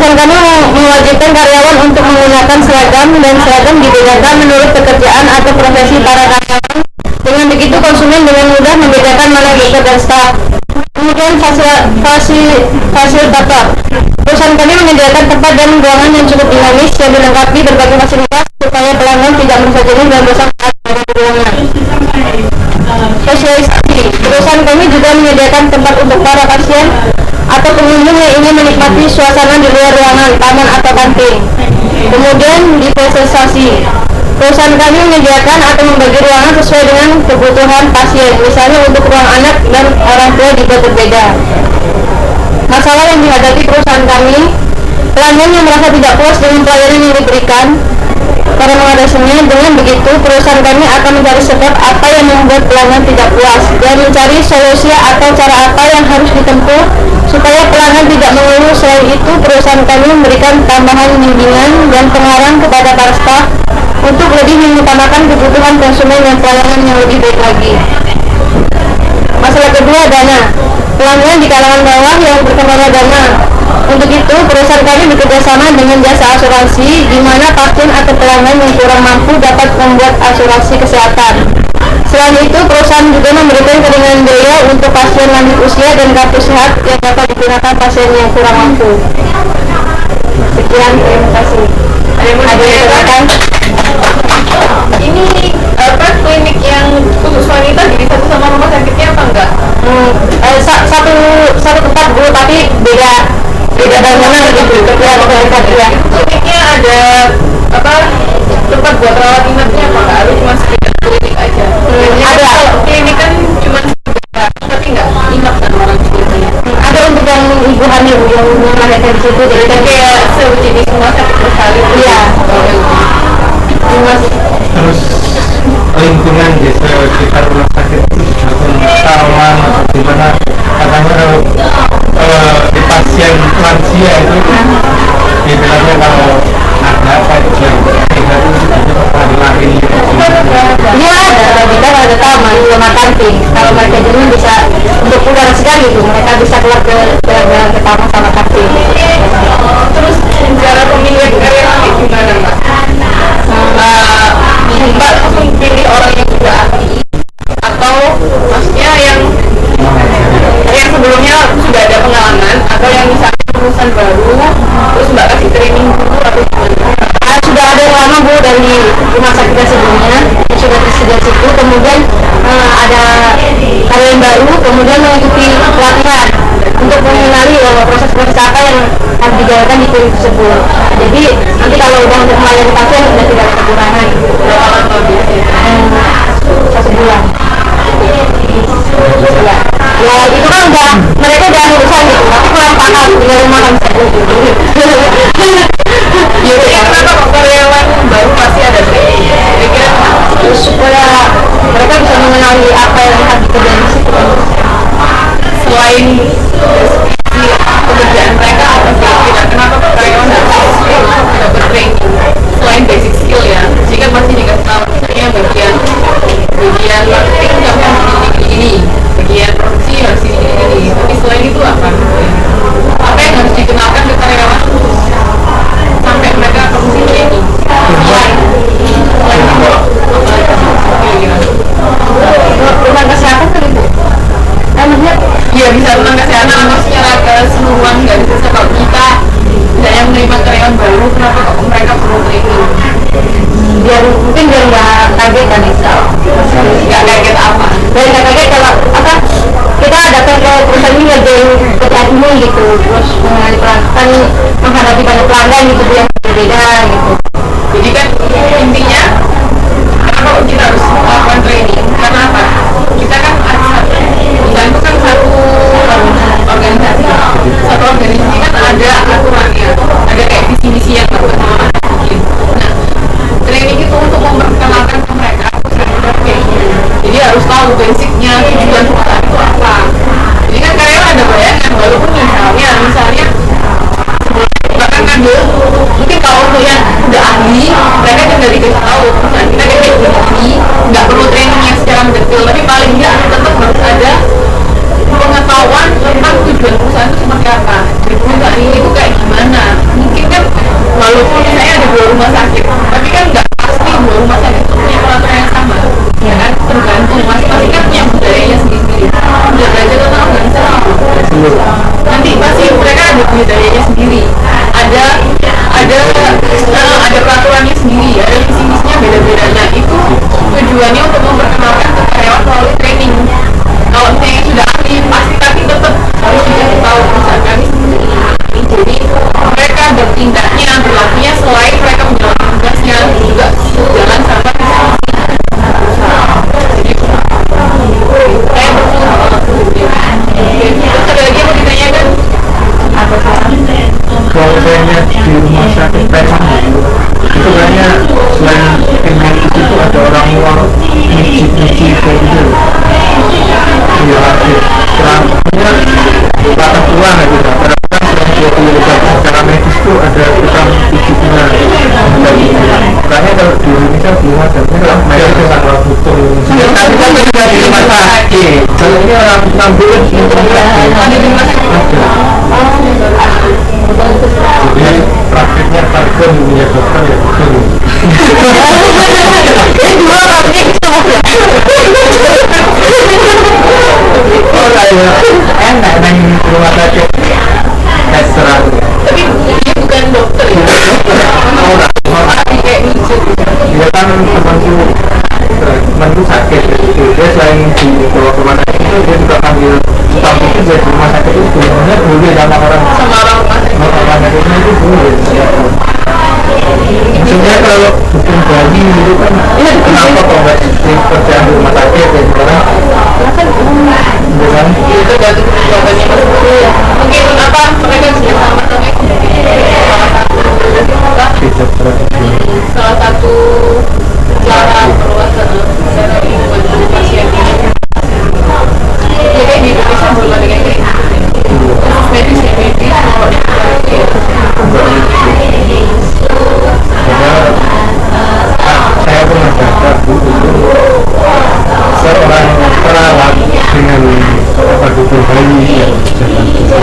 perusahaan kami mewajibkan karyawan untuk menggunakan seragam dan seragam dibedakan menurut pekerjaan atau profesi para karyawan. Dengan begitu konsumen dengan mudah membedakan mana dokter dan staf. Kemudian fasilitator. Perusahaan kami menyediakan tempat dan ruangan yang cukup dinamis yang dilengkapi berbagai fasilitas supaya pelanggan tidak merasa jenuh dan bosan saat berada di ruangan. Sosialisasi. Perusahaan kami juga menyediakan tempat untuk para pasien atau pengunjung yang ingin menikmati suasana di luar ruangan, taman atau kantin. Kemudian diferensiasi. Perusahaan kami menyediakan atau membagi ruangan sesuai dengan kebutuhan pasien. Misalnya untuk ruang anak dan orang tua dibuat berbeda. Masalah yang dihadapi perusahaan kami, pelanggan yang merasa tidak puas dengan pelayanan yang diberikan para mengatasinya. Dengan begitu, perusahaan kami akan mencari sebab apa yang membuat pelanggan tidak puas dan mencari solusi atau cara apa yang harus ditempuh supaya pelanggan tidak mengeluh. Selain itu, perusahaan kami memberikan tambahan bimbingan dan pengarang kepada para staf untuk lebih mengutamakan kebutuhan konsumen dan pelayanan yang lebih baik lagi. Masalah kedua, dana. Pelanggan di kalangan bawah yang berkendala dana. Untuk itu, perusahaan kami bekerjasama dengan jasa asuransi, di mana pasien atau pelanggan yang kurang mampu dapat membuat asuransi kesehatan. Selain itu, perusahaan juga memberikan keringanan biaya untuk pasien lanjut usia dan kartu sehat yang dapat digunakan pasien yang kurang mampu. Sekian, terima kasih. Ada yang silakan. Ini klinik yang khusus wanita jadi satu sama rumah sakitnya apa enggak? Satu tempat Bu, tapi beda bangunan gitu. Ya. Kliniknya ada tempat buat rawat inapnya apa enggak? Harus cuma sekedar klinik aja. Ada. Klinik kan cuma sekedar, tapi enggak inap kan orang kliniknya. Ada untuk yang ibu hamil yang melahirkan di situ, jadi kan Kayak sejenis rumah sakit berkali. Iya. Terus lingkungan di sekitar rumah sakit atau taman atau di mana katanya kalau di pasien lansia itu istilahnya kalau ada apa itu yang tidak lari Iya, kita ada taman sama kantin. Kalau mereka jenuh bisa untuk udara segar gitu, mereka bisa keluar ke taman sama kantin. Terus cara pemilihan karyawan gimana Mbak? Mbak langsung pilih orang yang sudah ahli atau maksudnya yang sebelumnya sudah ada pengalaman atau yang misalnya lulusan baru terus Mbak kasih training dulu atau gimana? Sudah ada yang lama Bu dari rumah sakit sebelumnya yang sudah tersedia situ, kemudian ada karyawan baru, kemudian mengikuti pelatihan untuk mengenali proses-proses apa yang harus dijalankan di klinik tersebut. Jadi nanti kalau udah untuk melayani pasien sudah tidak ada kekurangan. Satu bulan. Ya itu kan udah mereka udah urusan gitu, tapi kurang paham tinggal rumah kan Ya kenapa karyawan baru masih ada training? terus supaya mereka bisa mengenali apa yang harus dikerjain di situ. Selain pekerjaan mereka apa kira-kira kenapa karyawan harus dapat training selain basic skill ya? Jika masih dikasih tahu misalnya bagian marketing kamu harus ini, bagian produksi harus ini, tapi selain itu apa yang harus dikenalkan ke karyawan sampai mereka produksi ini? Tentang kesehatan kan Ibu? Maksudnya Iya bisa tentang kesehatan atau secara keseluruhan nggak bisa kalau kita misalnya menerima karyawan baru kenapa kok mereka perlu training? biar nggak kaget kan Nggak kaget apa? biar nggak kaget kalau kita datang ke perusahaan ini ngerjain kerjaan ini gitu, terus mengenali pelanggan, menghadapi banyak pelanggan gitu yang berbeda gitu. Jadi kan intinya kenapa kita harus melakukan training? Karena apa? Kita kan perusahaan itu kan satu organisasi kan ada aturannya, ada kayak visi-misi yang harus bikin. Nah, training itu untuk memperkenalkan ke mereka kayak gini. Jadi harus tahu basicnya tujuan perusahaan itu apa. Jadi kan karyawan ada bayangan walaupun misalnya bahkan ngambil mungkin kalau untuk yang udah ahli mereka kan nggak dikasih tahu perusahaan kita kayak gini nggak perlu training yang secara mendetail tapi paling nggak tetap harus ada pengetahuan tentang tujuan perusahaan itu seperti apa. Jadi perusahaan ini itu kayak gimana dayanya sendiri, ada peraturannya sendiri, ada visi-misinya beda-beda. Nah itu tujuannya untuk memperkenalkan ke karyawan melalui training. Kalau misalnya sudah ahli pasti tapi tetap harus dikasih tahu perusahaan kami sendiri. Jadi mereka bertindaknya, berlakunya selain mereka menjalankan tugasnya juga jalan sama visi misi perusahaan. Jadi terus ada lagi yang mau ditanyakan? Kalau saya lihat di rumah sakit Pesan itu kayaknya selain tim medis itu ada orang luar nyuci kayak gitu. Iya, terangnya latar uang gitu. Kadang-kadang selain 20 jam secara medis itu ada tukang cucinya. Makanya kalau di Indonesia belum ada. Ini kalau medis itu kan orang butuh. Tapi kan juga di rumah sakit. Kalau ini orang ngambil di rumah sakit. Ada di rumah sakit. Jadi prakteknya target punya dokter ya betul. Dua praktik Oh kayak enak neng rumah sakit restoran. Tapi dia bukan dokter ya. Tapi kayak lucu. Dia kan temanku sakit gitu. Dia selain di rumah sakit itu dia juga panggil tukang itu jadi rumah sakit itu sebenarnya boleh sama orang Sama orang sakitnya itu boleh. Maksudnya kalau hukum bayi itu kan kenapa kok nggak kerjaan di rumah sakit ya sekarang? Bukan? itu tergantung jawabannya mas. Mungkin apa mereka sudah sama tapi salah satu cara perluasan cara membantu pasien ini. Ya kayak di Indonesia belum ada kayak gitu. Medis ya medis. Saya pernah baca buku itu seorang perawat dengan dukun bayi yang jalan itu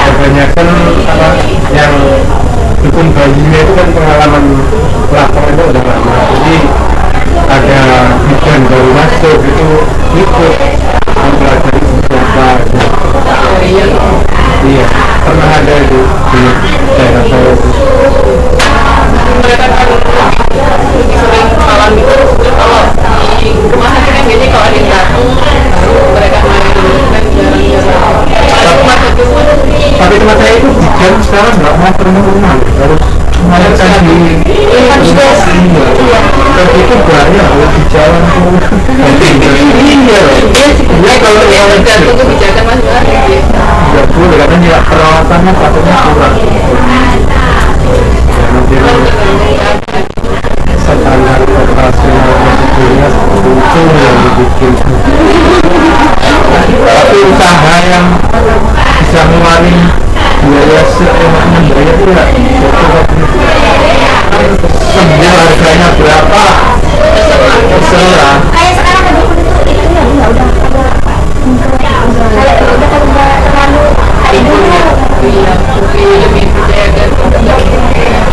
kebanyakan apa yang dukun bayinya itu kan pengalaman lapor itu udah lama, jadi ada bidan baru masuk itu ikut mempelajari siapa iya pernah ada di daerah saya Mereka kan lebih sering malam itu kalau di rumah sakit yang biasanya kalau ada yang datang mereka main kan jarang-jarang. Kalau rumah sakit tapi tempat saya itu bidan sekarang nggak mau pernah rumah harus melahirkan di dan itu banyak di jalan tuh iya kalau yang tergantung kebijakan masing-masing. nggak boleh karena ya perawatannya patutnya kurang standar operasional prosedurnya seperti itu yang dibikin tapi usaha yang bisa ngeluarin biaya seenaknya biaya itu ya semua harganya berapa terserah kayak sekarang ada itu ya udah kalau udah terlalu Iya, lebih percayakan.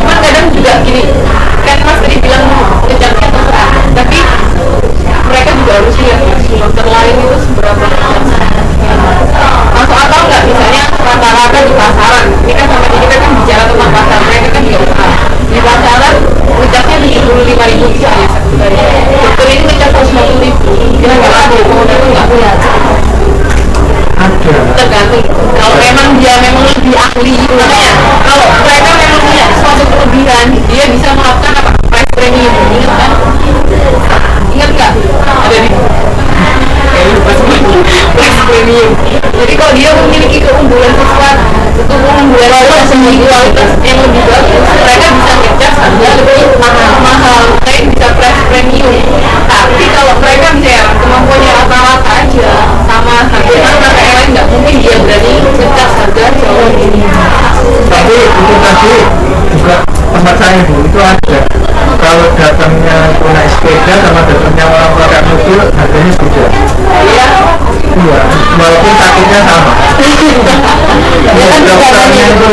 Cuman kadang juga gini, kan Mas tadi bilang kencangnya terserah, tapi mereka juga harus lihat dokter lain itu seberapa kencang. Masuk akal nggak misalnya rata-rata di pasaran, ini kan sama kita kan bicara tentang pasar, mereka kan juga usaha. Di pasaran ngecasnya 75.000 misalnya satu hari. Dokter ini ngecas 150.000, kira nggak laku, mau datang nggak punya. ada Tergantung kalau memang dia memang lebih ahli, makanya kalau mereka memang punya suatu kelebihan dia bisa melakukan apa price premium, ingat kan? Ingat nggak ada di lupa semuanya price premium. Jadi kalau dia memiliki keunggulan sesuatu, keunggulan kualitas yang lebih bagus, mereka bisa ngecas harga lebih mahal, mereka bisa price premium. Tapi kalau mereka misalnya kemampuannya rata-rata aja sama harga yang lain, nggak mungkin dia berani ngecas harga jauh lebih mahal. tapi itu tadi juga tempat saya bu itu ada kalau datangnya naik sepeda sama datangnya orang pakai mobil harganya beda Iya, iya walaupun sakitnya sama dokternya itu